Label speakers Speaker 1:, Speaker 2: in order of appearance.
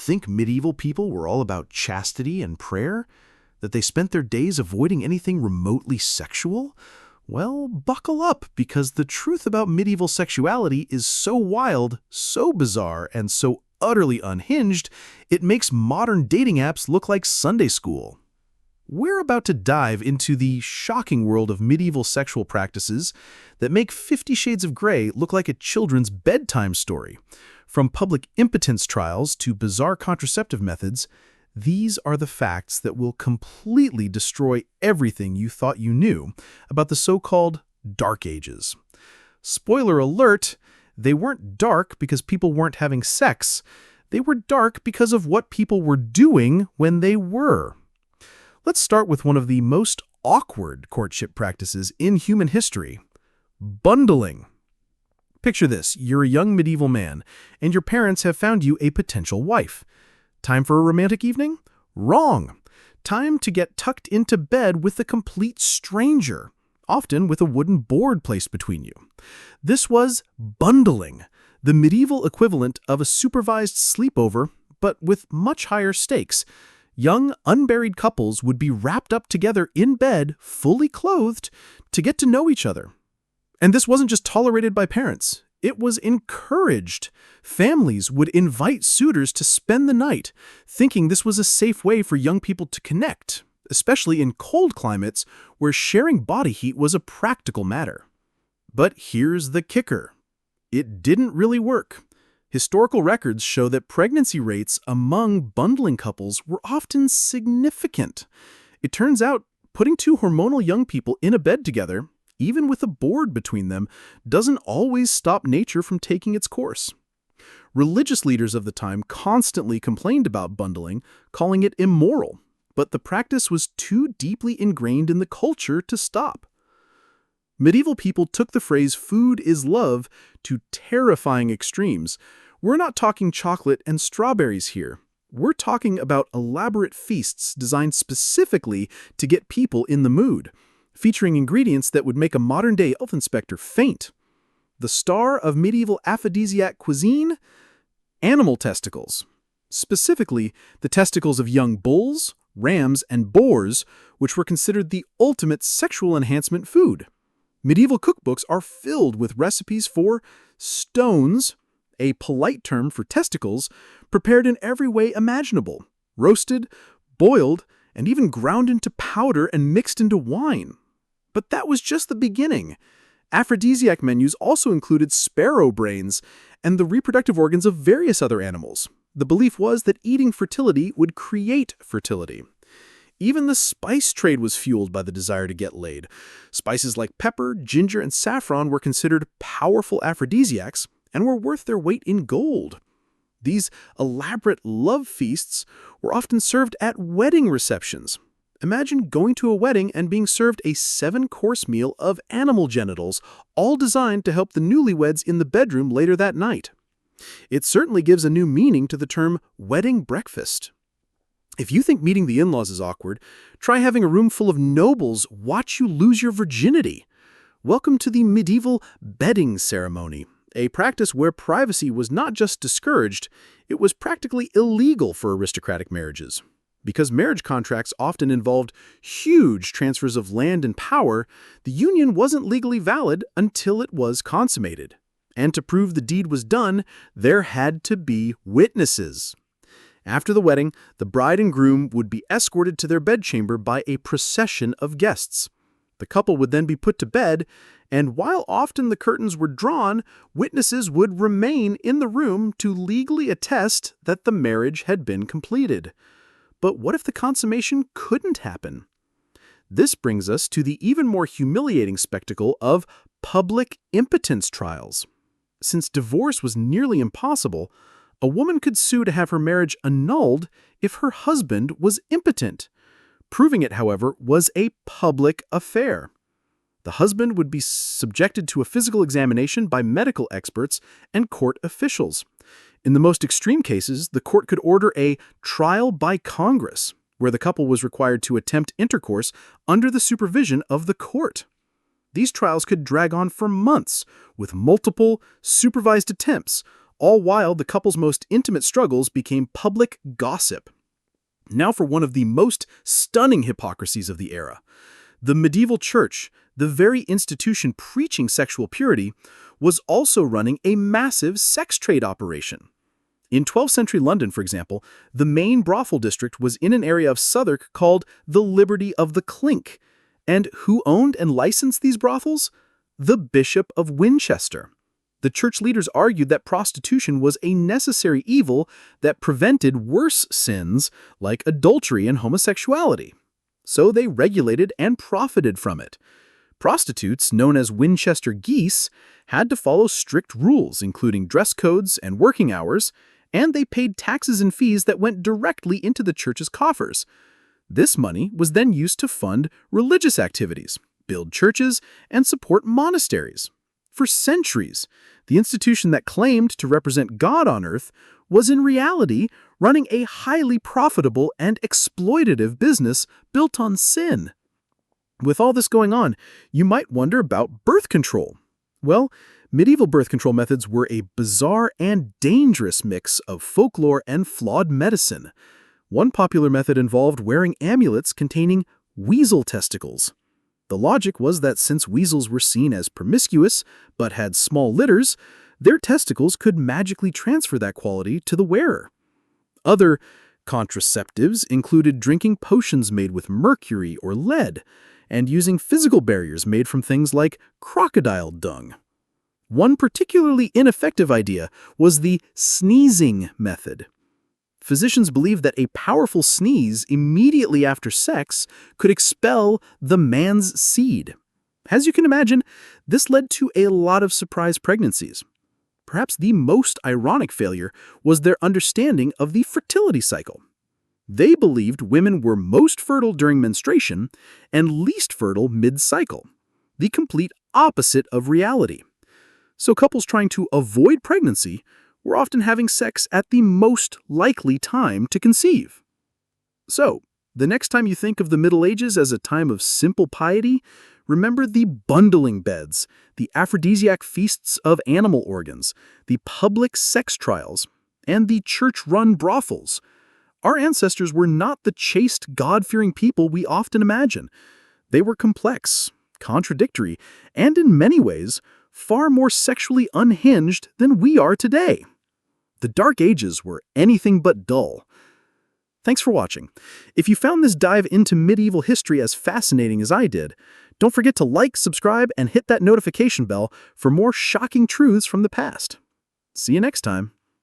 Speaker 1: think medieval people were all about chastity and prayer? That they spent their days avoiding anything remotely sexual? Well, buckle up, because the truth about medieval sexuality is so wild, so bizarre, and so utterly unhinged, it makes modern dating apps look like Sunday school. We're about to dive into the shocking world of medieval sexual practices that make 50 Shades of Grey look like a children's bedtime story. From public impotence trials to bizarre contraceptive methods, these are the facts that will completely destroy everything you thought you knew about the so-called Dark Ages. Spoiler alert, they weren't dark because people weren't having sex. They were dark because of what people were doing when they were. Let's start with one of the most awkward courtship practices in human history: bundling. Picture this: you're a young medieval man, and your parents have found you a potential wife. Time for a romantic evening? Wrong. Time to get tucked into bed with a complete stranger, often with a wooden board placed between you. This was bundling, the medieval equivalent of a supervised sleepover, but with much higher stakes. Young, unmarried couples would be wrapped up together in bed, fully clothed, to get to know each other. And this wasn't just tolerated by parents. It was encouraged. Families would invite suitors to spend the night, thinking this was a safe way for young people to connect, especially in cold climates where sharing body heat was a practical matter. But here's the kicker: it didn't really work. Historical records show that pregnancy rates among bundling couples were often significant. It turns out putting two hormonal young people in a bed together, even with a board between them, doesn't always stop nature from taking its course. Religious leaders of the time constantly complained about bundling, calling it immoral, but the practice was too deeply ingrained in the culture to stop. Medieval people took the phrase "food is love" to terrifying extremes. We're not talking chocolate and strawberries here. We're talking about elaborate feasts designed specifically to get people in the mood, featuring ingredients that would make a modern-day health inspector faint. The star of medieval aphrodisiac cuisine? Animal testicles. Specifically, the testicles of young bulls, rams, and boars, which were considered the ultimate sexual enhancement food. Medieval cookbooks are filled with recipes for stones, a polite term for testicles, prepared in every way imaginable: roasted, boiled, and even ground into powder and mixed into wine. But that was just the beginning. Aphrodisiac menus also included sparrow brains and the reproductive organs of various other animals. The belief was that eating fertility would create fertility. Even the spice trade was fueled by the desire to get laid. Spices like pepper, ginger, and saffron were considered powerful aphrodisiacs and were worth their weight in gold. These elaborate love feasts were often served at wedding receptions. Imagine going to a wedding and being served a 7-course meal of animal genitals, all designed to help the newlyweds in the bedroom later that night. It certainly gives a new meaning to the term wedding breakfast. If you think meeting the in-laws is awkward, try having a room full of nobles watch you lose your virginity. Welcome to the medieval bedding ceremony, a practice where privacy was not just discouraged, it was practically illegal for aristocratic marriages. Because marriage contracts often involved huge transfers of land and power, the union wasn't legally valid until it was consummated. And to prove the deed was done, there had to be witnesses. After the wedding, the bride and groom would be escorted to their bedchamber by a procession of guests. The couple would then be put to bed, and while often the curtains were drawn, witnesses would remain in the room to legally attest that the marriage had been completed. But what if the consummation couldn't happen? This brings us to the even more humiliating spectacle of public impotence trials. Since divorce was nearly impossible, a woman could sue to have her marriage annulled if her husband was impotent. Proving it, however, was a public affair. The husband would be subjected to a physical examination by medical experts and court officials. In the most extreme cases, the court could order a trial by Congress, where the couple was required to attempt intercourse under the supervision of the court. These trials could drag on for months, with multiple, supervised attempts, all while the couple's most intimate struggles became public gossip. Now for one of the most stunning hypocrisies of the era. The medieval church, the very institution preaching sexual purity, was also running a massive sex trade operation. In 12th century London, for example, the main brothel district was in an area of Southwark called the Liberty of the Clink. And who owned and licensed these brothels? The Bishop of Winchester. The church leaders argued that prostitution was a necessary evil that prevented worse sins like adultery and homosexuality. So they regulated and profited from it. Prostitutes, known as Winchester geese, had to follow strict rules, including dress codes and working hours, and they paid taxes and fees that went directly into the church's coffers. This money was then used to fund religious activities, build churches, and support monasteries. For centuries, the institution that claimed to represent God on earth was in reality running a highly profitable and exploitative business built on sin. With all this going on, you might wonder about birth control. Well, medieval birth control methods were a bizarre and dangerous mix of folklore and flawed medicine. One popular method involved wearing amulets containing weasel testicles. The logic was that since weasels were seen as promiscuous but had small litters, their testicles could magically transfer that quality to the wearer. Other contraceptives included drinking potions made with mercury or lead, and using physical barriers made from things like crocodile dung. One particularly ineffective idea was the sneezing method. Physicians believed that a powerful sneeze immediately after sex could expel the man's seed. As you can imagine, this led to a lot of surprise pregnancies. Perhaps the most ironic failure was their understanding of the fertility cycle. They believed women were most fertile during menstruation and least fertile mid-cycle, the complete opposite of reality. So couples trying to avoid pregnancy were often having sex at the most likely time to conceive. So, the next time you think of the Middle Ages as a time of simple piety, remember the bundling beds, the aphrodisiac feasts of animal organs, the public sex trials, and the church-run brothels. Our ancestors were not the chaste, God-fearing people we often imagine. They were complex, contradictory, and in many ways, far more sexually unhinged than we are today. The Dark Ages were anything but dull. Thanks for watching. If you found this dive into medieval history as fascinating as I did, don't forget to like, subscribe, and hit that notification bell for more shocking truths from the past. See you next time.